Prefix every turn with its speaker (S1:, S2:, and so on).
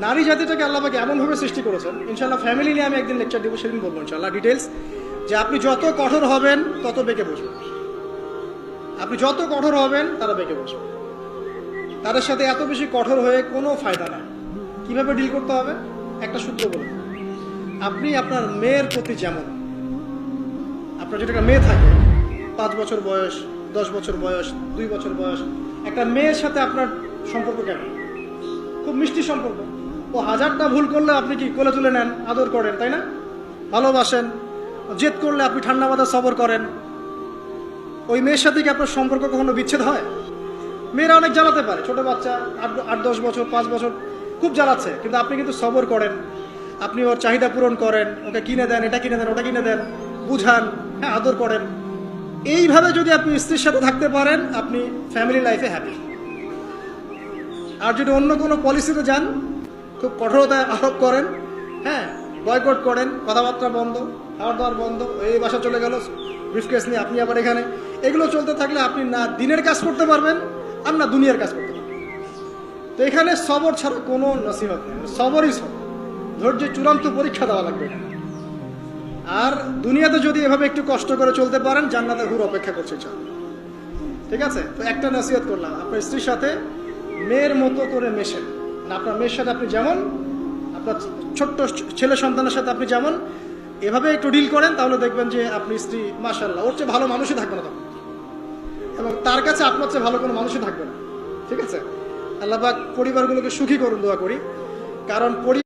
S1: নারী জাতিটাকে আল্লাহ পাক এমনভাবে সৃষ্টি করেছেন, ইনশাআল্লাহ ফ্যামিলি নিয়ে আমি একদিন লেকচার দেবো, সেদিন বলবো ইনশাআল্লাহ ডিটেলস, যে আপনি যত কঠোর হবেন তত বেঁকে বসবেন। আপনি যত কঠোর হবেন তারা বেঁকে বসবে। তাদের সাথে এত বেশি কঠোর হয়ে কোনো ফায়দা নাই। কিভাবে ডিল করতে হবে একটা সূত্র বলে, আপনি আপনার মেয়ের প্রতি যেমন, আপনার যেটা একটা মেয়ে থাকে 5 বছর বয়স, 10 বছর বয়স, 2 বছর বয়স, একটা মেয়ের সাথে আপনার সম্পর্ক কেমন? খুব মিষ্টি সম্পর্ক। ও হাজারটা ভুল করলে আপনি কি কোলে তুলে নেন, আদর করেন, তাই না? ভালোবাসেন। জেদ করলে আপনি ঠান্ডা মাথায় সবর করেন। ওই মেয়ের সাথে কি আপনার সম্পর্ক কখনো বিচ্ছেদ হয়? মেয়েরা অনেক জ্বালাতে পারে, ছোট বাচ্চা 8-10 বছর 5 বছর খুব জ্বালাচ্ছে, কিন্তু আপনি কিন্তু সবর করেন, আপনি ওর চাহিদা পূরণ করেন, ওকে কিনে দেন, এটা কিনে দেন, ওটা কিনে দেন, বুঝান, হ্যাঁ আদর করেন। এইভাবে যদি আপনি স্ত্রীর সাথে থাকতে পারেন, আপনি ফ্যামিলি লাইফে হ্যাপি। আর যদি অন্য কোনো পলিসিতে যান, খুব কঠোরতা আরোপ করেন, হ্যাঁ বয়কট করেন, কথাবার্তা বন্ধ, খাওয়ার দাওয়ার বন্ধ, এই বাসা চলে গেল ব্রিফকেস নিয়ে, আপনি আবার এখানে, এগুলো চলতে থাকলে আপনি না দিনের কাজ করতে পারবেন আর না দুনিয়ার কাজ করতে পারবেন। তো এখানে সবর ছাড়া কোনো নসিহত নেই, সবরই সবর, ধৈর্যের চূড়ান্ত পরীক্ষা দেওয়া লাগবে এখানে। আর দুনিয়াতে যদি এভাবে একটু কষ্ট করে চলতে পারেন, জান্নাতে হুর অপেক্ষা করছে চান। ঠিক আছে? তো একটা নসিহত করলাম, আপনার স্ত্রীর সাথে মেয়ের মতো করে মেশেন। আপনার মেয়ের সাথে আপনি যেমন, আপনার ছোট্ট ছেলে সন্তানের সাথে আপনি যেমন, এভাবে একটু ডিল করেন, তাহলে দেখবেন যে আপনি স্ত্রী মাশাআল্লাহ ওর চেয়ে ভালো মানুষই থাকবে না তখন, এবং তার কাছে আপনার চেয়ে ভালো কোনো মানুষই থাকবে না। ঠিক আছে? আল্লাহ পাক পরিবারগুলোকে সুখী করুন, দোয়া করি। কারণ